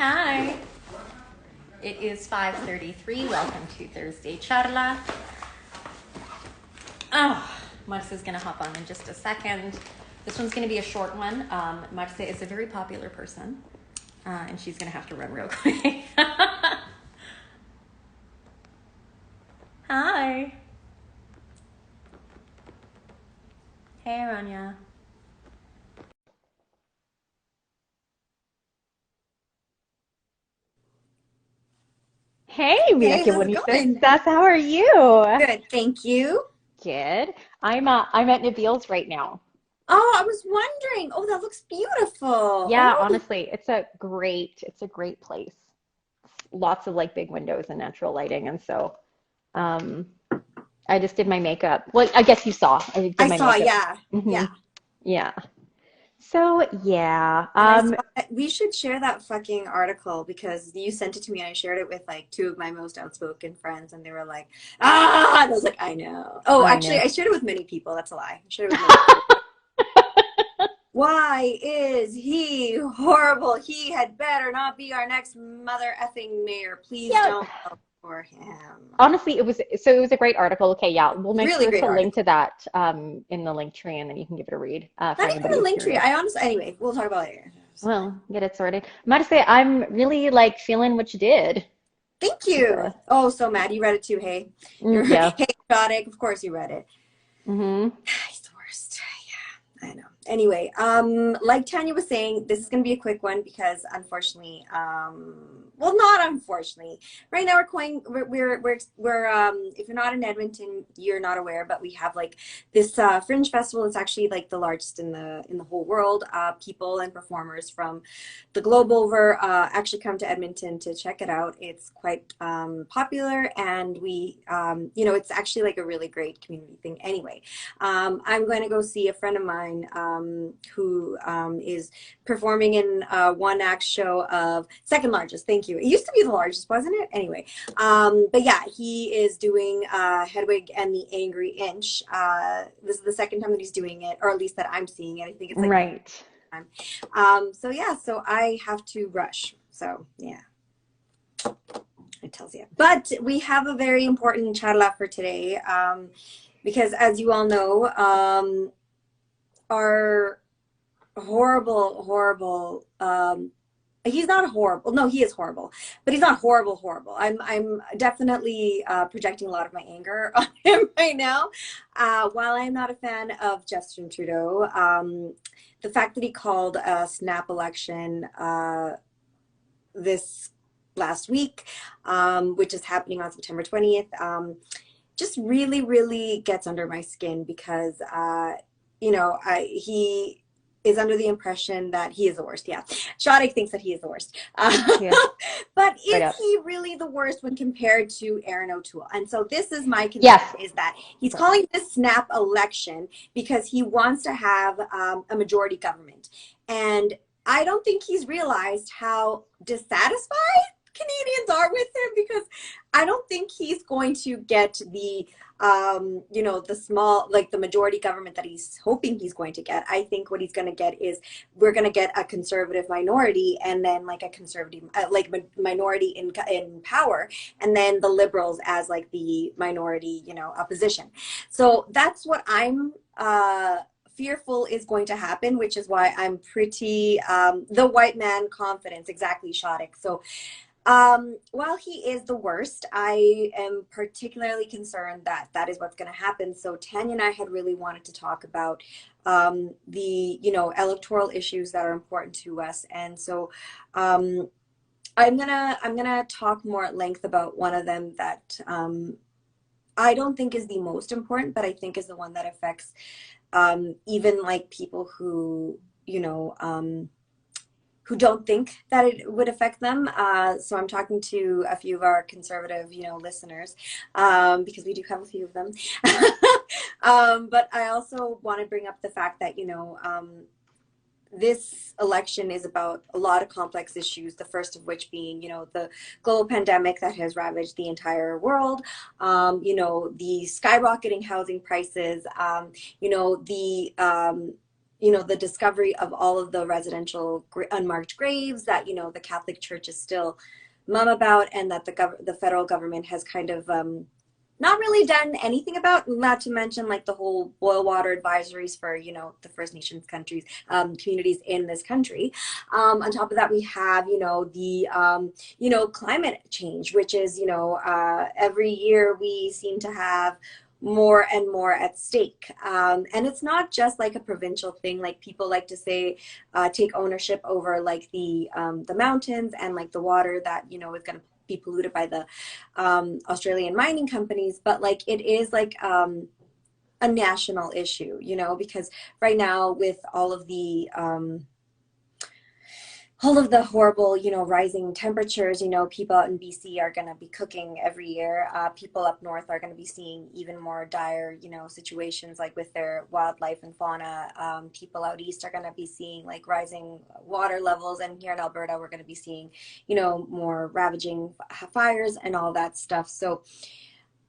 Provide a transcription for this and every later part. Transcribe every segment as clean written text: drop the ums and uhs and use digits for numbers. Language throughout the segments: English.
Hi. It is 5:33. Welcome to Thursday Charla. Oh, Marce is going to hop on in just a second. This one's going to be a short one. Marce is a very popular person, and she's going to have to run real quick. Hi. Hey, Rania. Hey, mira Hey, qué how's it bonita going? estás. How are you? Good, thank you. Good. I'm at Nabil's right now. Oh, I was wondering. Oh, that looks beautiful. Yeah, Oh, honestly, it's a great place. Lots of like big windows and natural lighting, and so um I just did my makeup. Well, I guess you saw. I did I my saw, makeup. yeah, Hmm. yeah. Yeah. So, yeah. And I saw that we should share that fucking article because you sent it to me and I shared it with like two of my most outspoken friends and they were like, ah, and I was like, I know. Oh, I actually, know. I shared it with many people. That's a lie. I shared it with many people. Why is he horrible? He had better not be our next mother effing mayor. Please Yeah. don't vote for him. Honestly, it was a great article. Okay, yeah. We'll make Really sure great to link article. to that in the link tree and then you can give it a read for Not even anybody a who's link tree. curious. I honestly, anyway, we'll talk about it later. Well, get it sorted. I might say I'm really like feeling what you did Thank with you. the Oh, so mad. You read it too, hey? You're yeah. hey, Exotic. Of course you read it. Hmm. He's the worst. Yeah, I know. Anyway, like Tanya was saying, this is gonna be a quick one because unfortunately, well, not unfortunately, right now we're going, if you're not in Edmonton, you're not aware, but we have like this fringe festival. It's actually like the largest in the whole world. People and performers from the globe over actually come to Edmonton to check it out. It's quite popular, and it's actually like a really great community thing. Anyway, I'm going to go see a friend of mine who is performing in a one act show of second largest. Thank you. It used to be the largest, wasn't it? Anyway, but yeah, he is doing Hedwig and the Angry Inch. This is the second time that he's doing it, or at least that I'm seeing it. I think it's like the Right. time. So yeah, so I have to rush. So yeah, it tells you. But we have a very important charla for today because, as you all know, our horrible. He's not horrible. No, he is horrible, but he's not horrible. I'm definitely projecting a lot of my anger on him right now. While I'm not a fan of Justin Trudeau, the fact that he called a snap election this last week, which is happening on September 20th, just really gets under my skin because, he is under the impression that he is the worst. Yeah. Shodek thinks that he is the worst. Yeah. But Straight is up. he really the worst when compared to Aaron O'Toole? And so this is my concern Yes. is that he's calling this snap election because he wants to have a majority government. And I don't think he's realized how dissatisfied Canadians are with him because I don't think he's going to get the small, like the majority government that he's hoping he's going to get. I think what he's going to get is we're going to get a conservative minority and then like a conservative, minority in power, and then the liberals as like the minority, opposition. So that's what I'm fearful is going to happen, which is why I'm pretty the white man confidence, exactly, Shodek. So while he is the worst, I am particularly concerned that that is what's going to happen. So Tanya and I had really wanted to talk about the electoral issues that are important to us, and so I'm gonna talk more at length about one of them that I don't think is the most important, but I think is the one that affects even like people who don't think that it would affect them. So I'm talking to a few of our conservative, listeners, because we do have a few of them. But I also want to bring up the fact that, this election is about a lot of complex issues, the first of which being, the global pandemic that has ravaged the entire world, the skyrocketing housing prices, the you know, the discovery of all of the residential unmarked graves that, you know, the Catholic Church is still mum about, and that the federal government has kind of not really done anything about, not to mention like the whole boil water advisories for, you know, the First Nations countries, communities in this country. On top of that, we have, you know, the, you know, climate change, which is, you know, every year we seem to have more and more at stake. And it's not just like a provincial thing. Like people like to say, take ownership over like the mountains and like the water that, you know, is going to be polluted by the Australian mining companies, but like it is like a national issue, you know, because right now with all of the horrible, you know, rising temperatures, you know, people out in BC are going to be cooking every year. People up north are going to be seeing even more dire, you know, situations like with their wildlife and fauna. People out east are going to be seeing like rising water levels. And here in Alberta, we're going to be seeing, you know, more ravaging fires and all that stuff. So,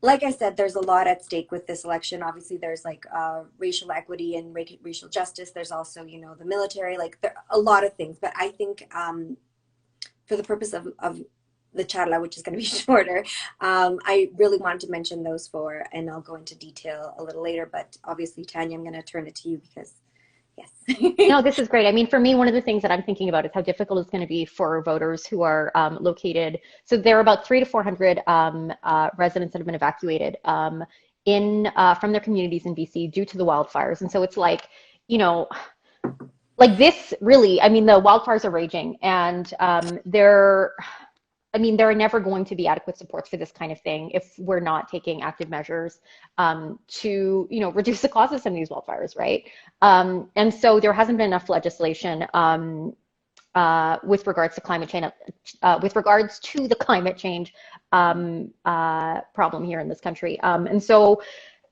like I said, there's a lot at stake with this election. Obviously, there's like racial equity and racial justice. There's also, you know, the military, like there are a lot of things. But I think for the purpose of the Charla, which is going to be shorter, I really wanted to mention those four, and I'll go into detail a little later. But obviously, Tanya, I'm going to turn it to you because, yes. No, this is great. I mean, for me, one of the things that I'm thinking about is how difficult it's going to be for voters who are located. So there are about 300 to 400 residents that have been evacuated in from their communities in BC due to the wildfires. And so it's like, you know, like this really, I mean, the wildfires are raging, and I mean, there are never going to be adequate supports for this kind of thing if we're not taking active measures to, you know, reduce the causes of some of these wildfires, right? And so there hasn't been enough legislation with regards to climate change, with regards to the climate change problem here in this country. And so,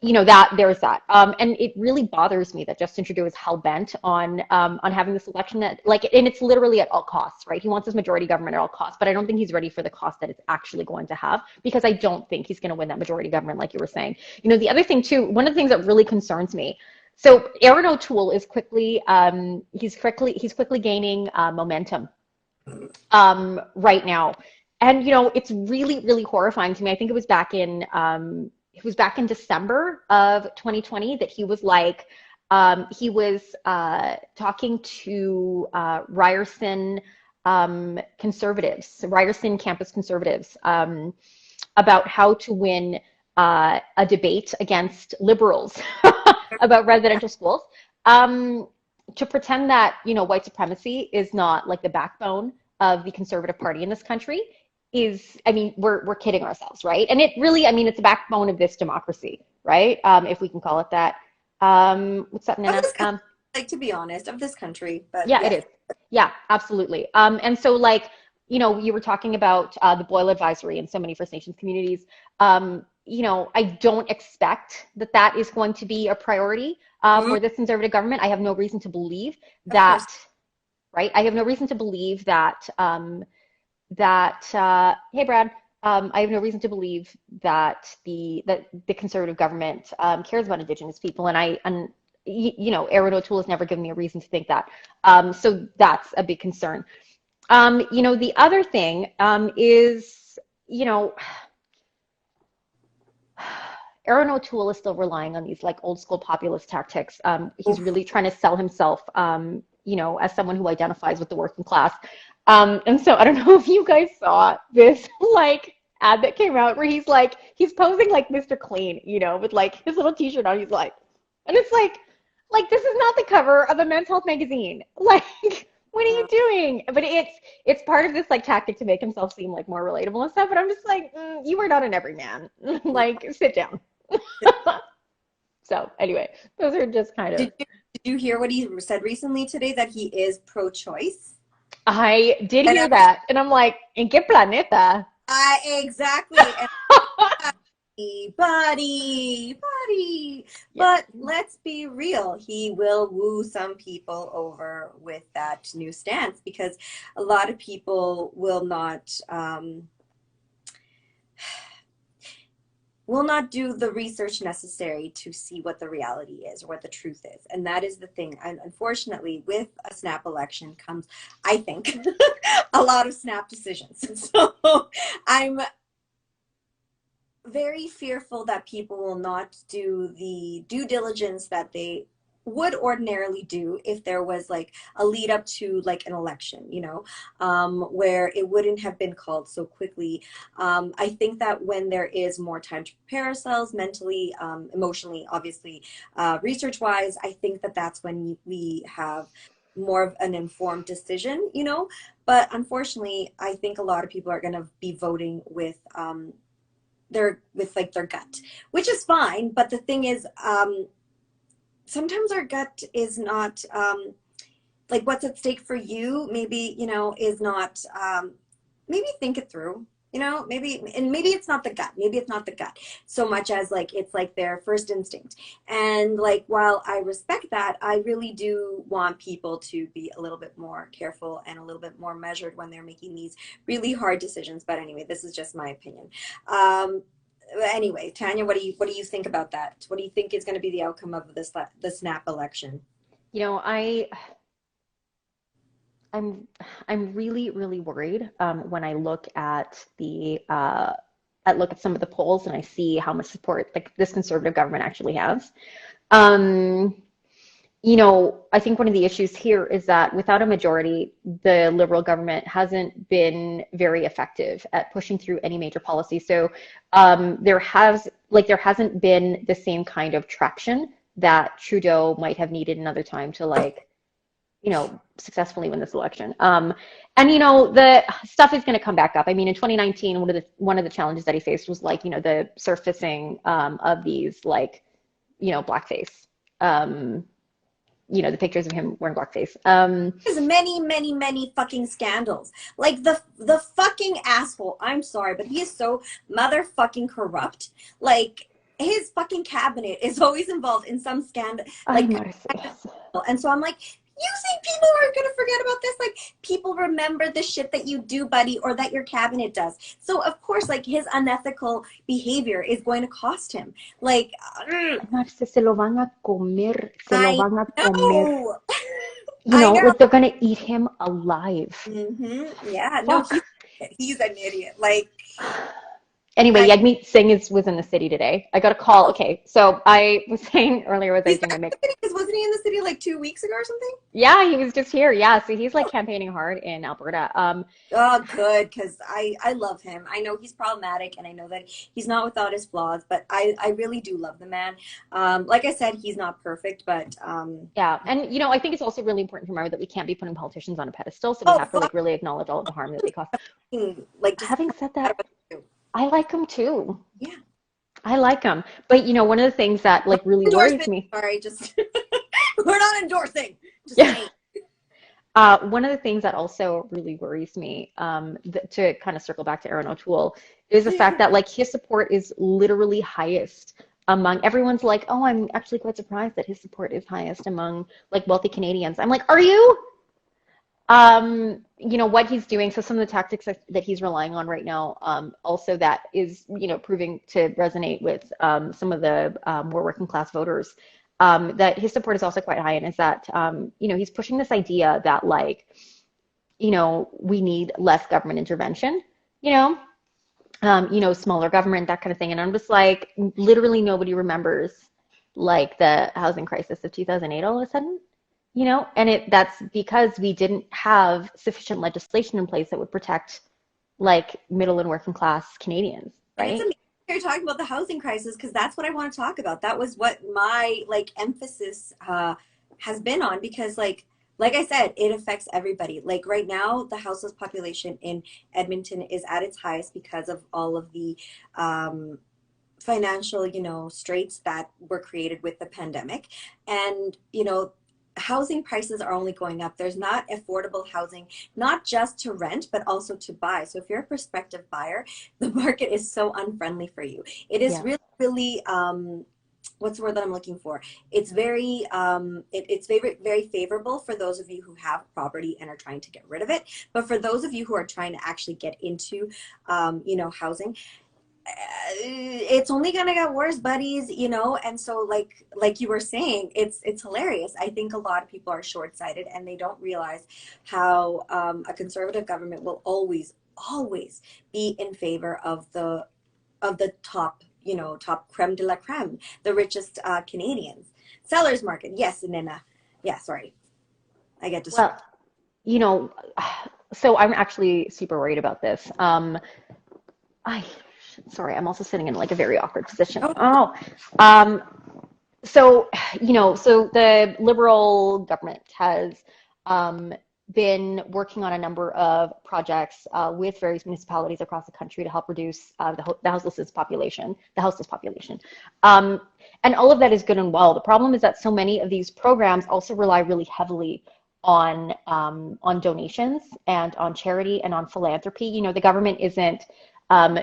you know, that there's that, and it really bothers me that Justin Trudeau is hell bent on having this election that, like, and it's literally at all costs, right? He wants his majority government at all costs, but I don't think he's ready for the cost that it's actually going to have, because I don't think he's going to win that majority government, like you were saying. You know, the other thing too, one of the things that really concerns me. So Aaron O'Toole is quickly, he's quickly gaining momentum right now, and you know, it's really, really horrifying to me. I think it was back in December of 2020 that he was like, he was talking to Ryerson conservatives, Ryerson campus conservatives, about how to win a debate against liberals about residential schools, to pretend that, you know, white supremacy is not like the backbone of the conservative party in this country is, I mean, we're kidding ourselves, right? And it really, I mean, it's the backbone of this democracy, right? If we can call it that. What's up, Nana? Like, to be honest, of this country, but yeah, yes. it is. Yeah, absolutely. And so, like, you know, you were talking about the boil advisory in so many First Nations communities. You know, I don't expect that that is going to be a priority for this conservative government. I have no reason to believe that, right? I have no reason to believe that, hey, Brad, I have no reason to believe that the conservative government cares about Indigenous people, and you know, Aaron O'Toole has never given me a reason to think that. So that's a big concern. You know, the other thing is, you know, Aaron O'Toole is still relying on these like old school populist tactics. He's really trying to sell himself, you know, as someone who identifies with the working class. And so I don't know if you guys saw this like ad that came out where he's like, he's posing like Mr. Clean, you know, with like his little t-shirt on. He's like, and it's like this is not the cover of a men's health magazine. Like, what are you doing? But it's part of this like tactic to make himself seem like more relatable and stuff. But I'm just like, you are not an everyman. Like, sit down. So anyway, those are just kind of. Did you hear what he said recently today, that he is pro-choice? I did hear that, and I'm like, ¿en qué planeta? Exactly. Buddy. Yeah. But let's be real, he will woo some people over with that new stance, because a lot of people will not will not do the research necessary to see what the reality is or what the truth is. And that is the thing. And unfortunately, with a snap election comes, I think, a lot of snap decisions. So I'm very fearful that people will not do the due diligence that they would ordinarily do if there was like a lead up to like an election, where it wouldn't have been called so quickly. I think that when there is more time to prepare ourselves mentally, emotionally, obviously, research wise, I think that that's when we have more of an informed decision, but unfortunately, I think a lot of people are going to be voting with their gut, which is fine. But the thing is, sometimes our gut is not like what's at stake for you. Maybe is not. Maybe think it through. Maybe it's not the gut. Maybe it's not the gut so much as like it's like their first instinct. And like while I respect that, I really do want people to be a little bit more careful and a little bit more measured when they're making these really hard decisions. But anyway, this is just my opinion. Anyway, Tanya, what do you think about that? What do you think is going to be the outcome of the snap election? You know, I'm really, really worried when I look at some of the polls and I see how much support like this conservative government actually has. Um, I think one of the issues here is that without a majority, the Liberal government hasn't been very effective at pushing through any major policy. So there hasn't been the same kind of traction that Trudeau might have needed another time to successfully win this election. And the stuff is going to come back up. I mean, in 2019, one of the challenges that he faced was the surfacing of these blackface. The pictures of him wearing blackface. There's many, many, many fucking scandals. Like the fucking asshole. I'm sorry, but he is so motherfucking corrupt. Like his fucking cabinet is always involved in some scandal. I Like, know. Yes. and so I'm like, you think people are gonna forget about this? Like people remember the shit that you do, buddy, or that your cabinet does. So of course, like his unethical behavior is going to cost him. Like, Se lo van a comer. Se lo I van a comer. know. I know. Like they're gonna eat him alive. Yeah, no, Fuck. he's an idiot. Like, Anyway, I, Yagmeet Singh was in the city today. I got a call. oh, Okay, so I was saying earlier, was I he's was doing my back in make. the city because wasn't he in the city like 2 weeks ago or something? Yeah, he was just here. Yeah, so he's like Oh, campaigning hard in Alberta. oh, good, because I love him. I know he's problematic, and I know that he's not without his flaws, but I really do love the man. Like I said, he's not perfect, but Yeah, and I think it's also really important to remember that we can't be putting politicians on a pedestal, so we oh, have to like really acknowledge all of the harm that they cause. like just Having said forgot that, about you. I like him too. Yeah. I like him. But one of the things that like really worries Endorsement. me, Sorry, just we're not endorsing. Just yeah, saying. one of the things that also really worries me, to kind of circle back to Aaron O'Toole, is the fact that like his support is literally highest among everyone's like, oh, I'm actually quite surprised that his support is highest among like wealthy Canadians. I'm like, are you? What he's doing, so some of the tactics that he's relying on right now, also that is, proving to resonate with some of the more working class voters, that his support is also quite high, and is that, he's pushing this idea that like, we need less government intervention, smaller government, that kind of thing. And I'm just like, literally nobody remembers like the housing crisis of 2008 all of a sudden. And that's because we didn't have sufficient legislation in place that would protect like middle and working class Canadians, And it's right? amazing you're talking about the housing crisis because that's what I want to talk about. That was what my like emphasis has been on because like I said, it affects everybody. Like right now, the houseless population in Edmonton is at its highest because of all of the financial, straits that were created with the pandemic. And, housing prices are only going up. There's not affordable housing, not just to rent, but also to buy. So if you're a prospective buyer, the market is so unfriendly for you. It is Yeah. really, really, what's the word that I'm looking for? It's very, it's very, very favorable for those of you who have property and are trying to get rid of it. But for those of you who are trying to actually get into, housing, it's only gonna get worse, buddies, you know. And so like you were saying, it's hilarious. I think a lot of people are short-sighted and they don't realize how a conservative government will always be in favor of the top, you know, top creme de la creme, the richest Canadians. Sellers market, yes, Nina. Yeah, sorry, I get Well, distracted. you know, so I'm actually super worried about this. I, sorry, I'm also sitting in like a very awkward position. Oh, Oh, um, so, so the Liberal government has um, been working on a number of projects with various municipalities across the country to help reduce the houseless population. Um, and all of that is good and well. The problem is that so many of these programs also rely really heavily on donations and on charity and on philanthropy. The government isn't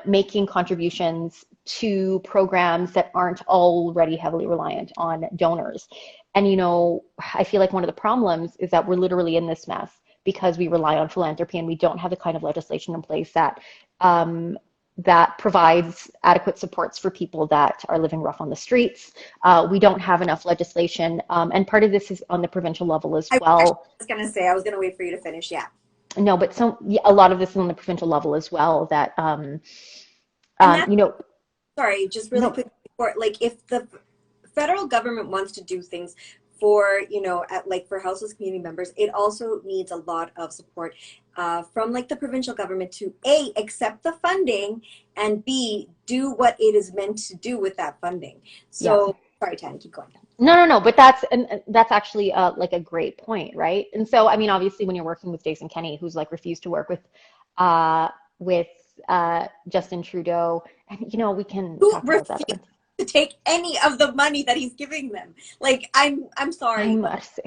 making contributions to programs that aren't already heavily reliant on donors. And, I feel like one of the problems is that we're literally in this mess because we rely on philanthropy and we don't have the kind of legislation in place that provides adequate supports for people that are living rough on the streets. We don't have enough legislation, and part of this is on the provincial level as I actually well. was gonna say, I was gonna wait for you to finish. Yeah. No, but yeah, a lot of this is on the provincial level as well. That And that's, you know, sorry, just really no, quick before, like if the federal government wants to do things for, you know, like for houseless community members, it also needs a lot of support from like the provincial government to A, accept the funding, and B, do what it is meant to do with that funding. yeah. So, sorry, Tan, keep going. No, but that's actually like a great point, right? And so, I mean, obviously, when you're working with Jason Kenney, who's like refused to work uh, with Justin Trudeau, and we can Who talk about that. refused to take any of the money that he's giving them? Like, I'm Ay, sorry, but Marce.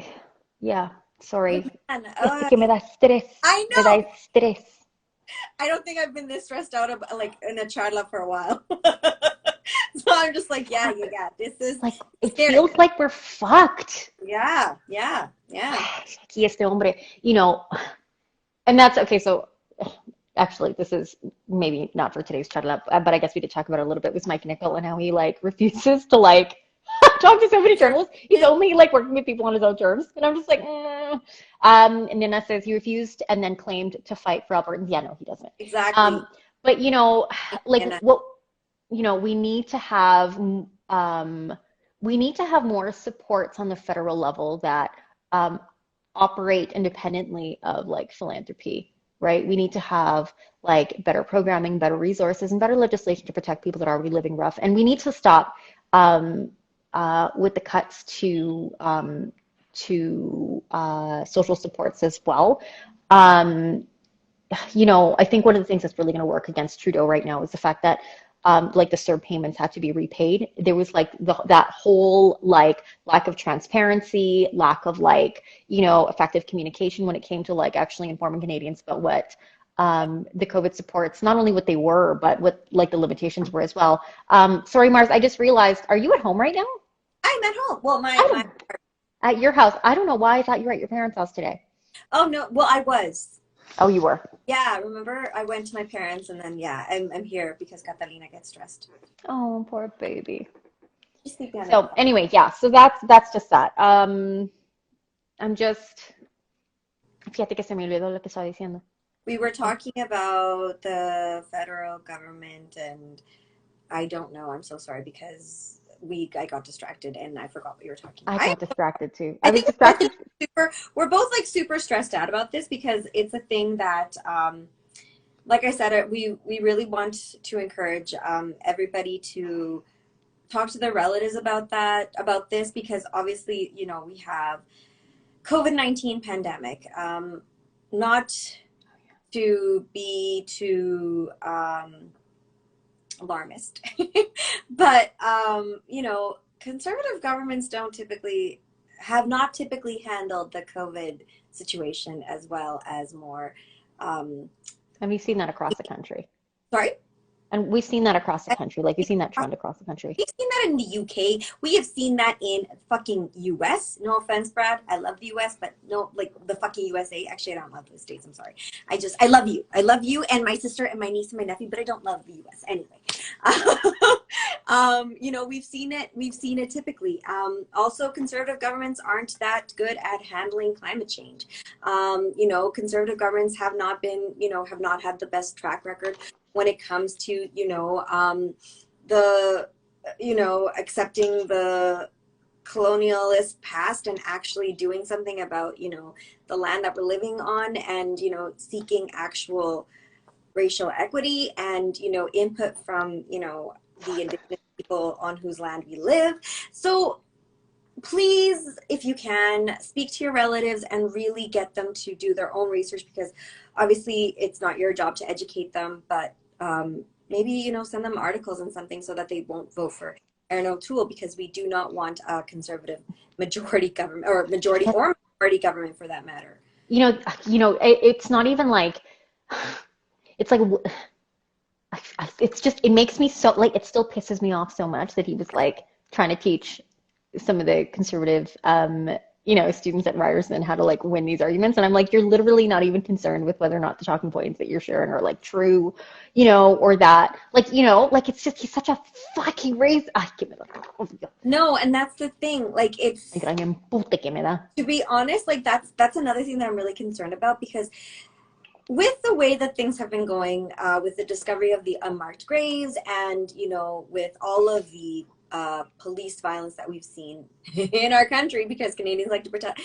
Yeah, sorry. man, Es que me da estrés. I Me da know. estrés. I don't think I've been this stressed out of like in a Charla for a while. So I'm just like, yeah, yeah, yeah. This is Like, it scary. feels like we're fucked. Yeah, yeah, yeah. Aquí este hombre, and that's okay. So, actually, this is maybe not for today's chat, but I guess we did talk about it a little bit with Mike Nickel and how he like refuses to like talk to so many journalists. He's only like working with people on his own terms, and I'm just like, and Nina says he refused and then claimed to fight for Albertans. Yeah, no, he doesn't. Exactly. But like And what we need to have um, we need to have more supports on the federal level that um, operate independently of like philanthropy, right? We need to have like better programming, better resources, and better legislation to protect people that are already living rough. And we need to stop um, with the cuts to social supports as well. Um, I think one of the things that's really going to work against Trudeau right now is the fact that like the CERB payments had to be repaid. There was like that whole like lack of transparency, lack of like, effective communication when it came to like actually informing Canadians about what the COVID supports, not only what they were, but what like the limitations were as well. Sorry, Mars, I just realized, are you at home right now? I'm at home. Well, I my don't, at your house. I don't know why I thought you were at your parents' house today. oh no, well I was. Oh, you were. Yeah, remember I went to my parents and then yeah, I'm here because Catalina gets stressed. Oh, poor baby. She's sleeping on the So couch. anyway, yeah, so that's just that. I'm just, fíjate que se me olvidó lo que estaba diciendo. We were talking about the federal government and I don't know. I'm so sorry because I got distracted and I forgot what you were talking I about. got distracted too. I I was think we're both distracted. just we're both like super stressed out about this because it's a thing that like I said, we really want to encourage everybody to talk to their relatives about this because obviously, you know, we have COVID-19 pandemic. Not to be too alarmist, but you know, conservative governments don't typically have not typically handled the COVID situation as well as more. Um, Have you seen that across the country? Sorry. And we've seen that across the country. Like we've seen that trend across the country. We've seen that in the UK. We have seen that in fucking US. No offense, Brad. I love the US, but no, like the fucking USA. Actually, I don't love the States. I'm sorry. I love you. I love you and my sister and my niece and my nephew, but I don't love the US anyway. You know, we've seen it. We've seen it typically. Also, conservative governments aren't that good at handling climate change. You know, conservative governments have not been, you know, have not had the best track record when it comes to, you know, accepting the colonialist past and actually doing something about, you know, the land that we're living on and, you know, seeking actual racial equity and, you know, input from, you know, the indigenous people on whose land we live. So please, if you can, speak to your relatives and really get them to do their own research, because obviously it's not your job to educate them, but maybe, you know, send them articles and something so that they won't vote for Erin O'Toole, because we do not want a conservative majority government, or majority or minority government for that matter. It's not even like, it's like, it's just, it makes me so, like, it still pisses me off so much that he was like trying to teach some of the conservative, students at Ryerson how to like win these arguments. And I'm like, you're literally not even concerned with whether or not the talking points that you're sharing are like true, or that, like, it's just, he's such a fucking race. No, and that's the thing. Like, it's, to be honest, like that's another thing that I'm really concerned about, because with the way that things have been going, with the discovery of the unmarked graves and, you know, with all of the police violence that we've seen in our country, because Canadians like to pretend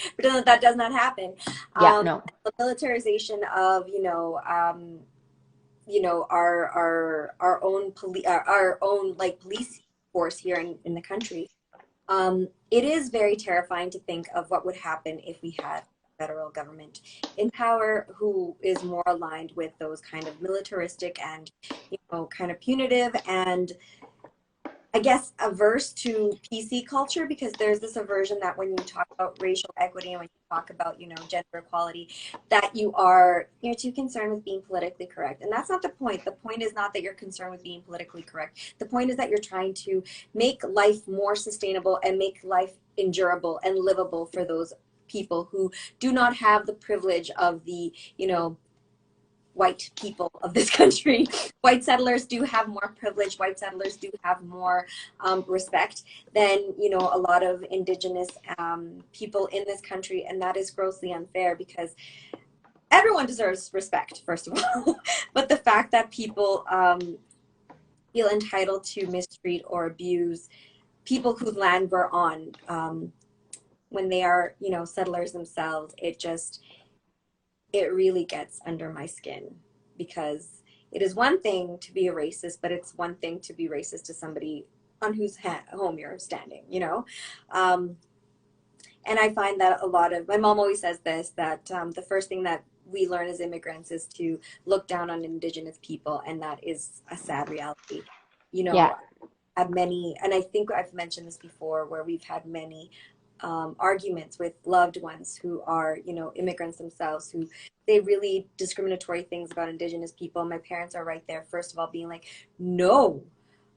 that does not happen. No. The militarization of, our own police force here in the country. It is very terrifying to think of what would happen if we had federal government in power who is more aligned with those kind of militaristic and, kind of punitive and, I guess, averse to PC culture, because there's this aversion that when you talk about racial equity and when you talk about, gender equality, that you're too concerned with being politically correct. And that's not the point. The point is not that you're concerned with being politically correct. The point is that you're trying to make life more sustainable and make life endurable and livable for those people who do not have the privilege of the, white people of this country. White settlers do have more privilege. White settlers do have more respect than, a lot of indigenous people in this country. And that is grossly unfair, because everyone deserves respect, first of all. But the fact that people feel entitled to mistreat or abuse people whose land we're on when they are, settlers themselves, it really gets under my skin, because it is one thing to be a racist, but it's one thing to be racist to somebody on whose home you're standing, And I find that my mom always says this, that the first thing that we learn as immigrants is to look down on indigenous people, and that is a sad reality. Yeah. Had many, and I think I've mentioned this before, where we've had many arguments with loved ones who are, immigrants themselves, who say really discriminatory things about indigenous people. My parents are right there, first of all, being like, no,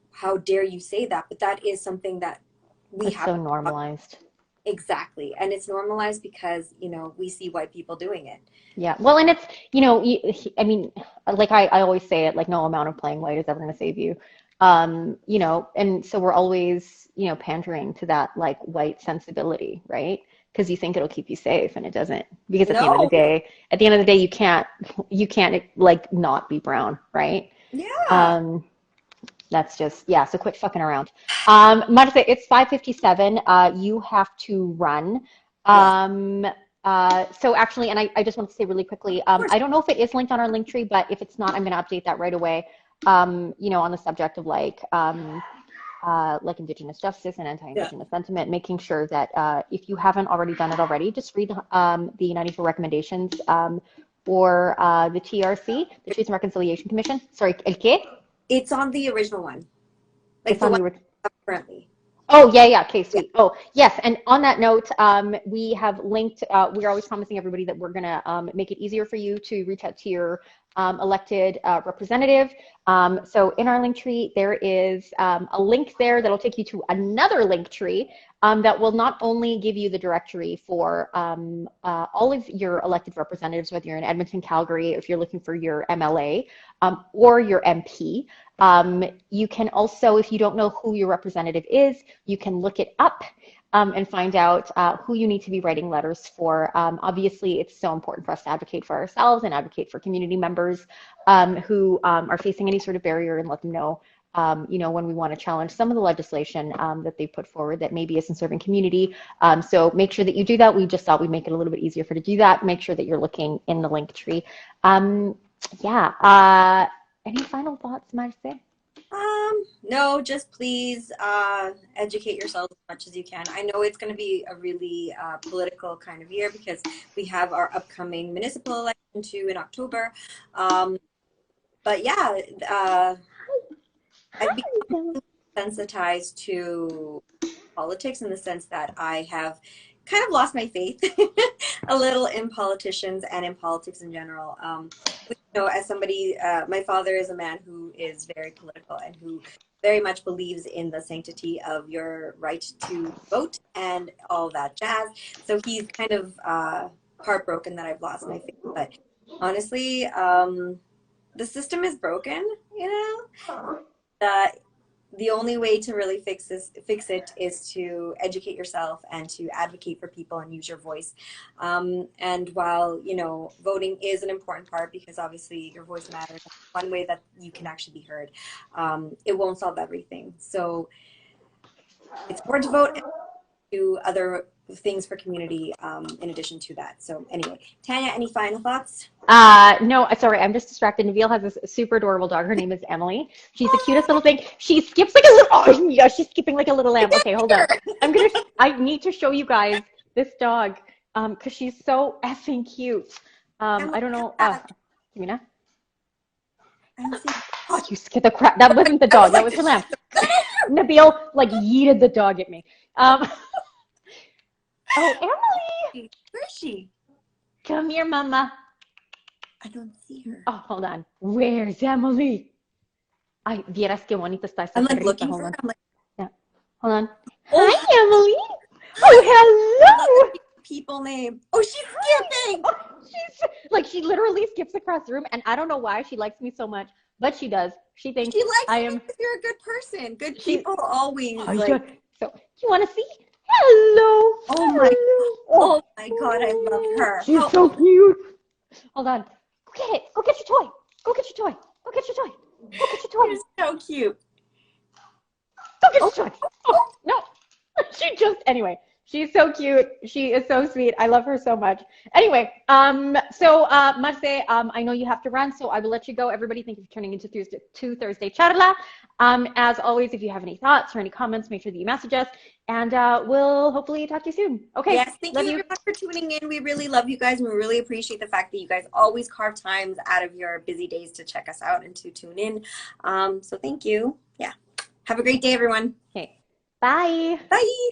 how dare you say that? But that is something that it's so normalized. Exactly. And it's normalized because, we see white people doing it. Yeah. Well, and it's, I mean, like I always say it, like no amount of playing white is ever going to save you. And so we're always, pandering to that like white sensibility, right? Because you think it'll keep you safe, and it doesn't. Because at the end of the day, you can't like not be brown, right? Yeah. That's just, yeah. So quit fucking around. Marta, it's 5:57. You have to run. So actually, and I just want to say really quickly, I don't know if it is linked on our link tree, but if it's not, I'm going to update that right away. On the subject of like Indigenous justice and anti-Indigenous sentiment, making sure that if you haven't already done it already, just read the 94 recommendations for the TRC, the Truth and Reconciliation Commission. Sorry, ¿el qué? It's on the original one. Like it's on the currently. Oh, yeah, yeah. Okay, Yeah. sweet. Oh, yes. And on that note, we have linked, we're always promising everybody that we're going to make it easier for you to reach out to your elected representative. So in our link tree, there is a link there that'll take you to another link tree that will not only give you the directory for all of your elected representatives, whether you're in Edmonton, Calgary, if you're looking for your MLA or your MP. You can also, if you don't know who your representative is, you can look it up and find out who you need to be writing letters for. Obviously, it's so important for us to advocate for ourselves and advocate for community members who are facing any sort of barrier, and let them know, when we want to challenge some of the legislation that they put forward that maybe isn't serving community. So make sure that you do that. We just thought we'd make it a little bit easier for you to do that. Make sure that you're looking in the link tree. Yeah. Any final thoughts, Marce? No, just please educate yourselves as much as you can. I know it's going to be a really political kind of year because we have our upcoming municipal election too in October. But yeah, I've become sensitized to politics in the sense that I have kind of lost my faith a little in politicians and in politics in general. As somebody, my father is a man who is very political and who very much believes in the sanctity of your right to vote and all that jazz. So he's kind of heartbroken that I've lost my faith. But honestly, the system is broken, the only way to really fix it is to educate yourself and to advocate for people and use your voice. And while, voting is an important part because obviously your voice matters, one way that you can actually be heard, it won't solve everything. So it's important to vote and do other things for community in addition to that. So anyway, Tanya, any final thoughts? No, sorry, I'm just distracted. Nabil has this super adorable dog. Her name is Emily. She's the cutest little thing. She skips like a little, oh yeah, she's skipping like a little lamb. Okay, hold on. I need to show you guys this dog because she's so effing cute. I don't know, Tamina? Oh, you scared the crap. That wasn't the dog. That was the lamb. Nabil like yeeted the dog at me. Oh, Emily! Where is she? Come here, Mama. I don't see her. Oh, hold on. Where's Emily? Ay, vieras qué bonita está esa I'm like perrita. looking Hold for on. her. I'm like, Yeah. Hold on. oh, Hi, Emily. Oh, hello. People name. Oh, she's skipping. Oh, she literally skips across the room, and I don't know why she likes me so much, but she does. She thinks She likes I you am. because you're a good person. Good people always. Oh, like, so, you want to see? Hello. Oh my. Oh my God, I love her. She's so cute. Hold on. Go get it. Go get your toy. Go get your toy. Go get your toy. Go get your toy. She's so cute. Go get your toy. Oh, no. Anyway, she's so cute. She is so sweet. I love her so much. Anyway, Marce, I know you have to run, so I will let you go. Everybody, thank you for tuning into Thursday Charla. As always, if you have any thoughts or any comments, make sure that you message us, and we'll hopefully talk to you soon. Okay. Yes, thank you everyone for tuning in. We really love you guys, and we really appreciate the fact that you guys always carve times out of your busy days to check us out and to tune in. So thank you. Yeah. Have a great day, everyone. Okay. Bye. Bye.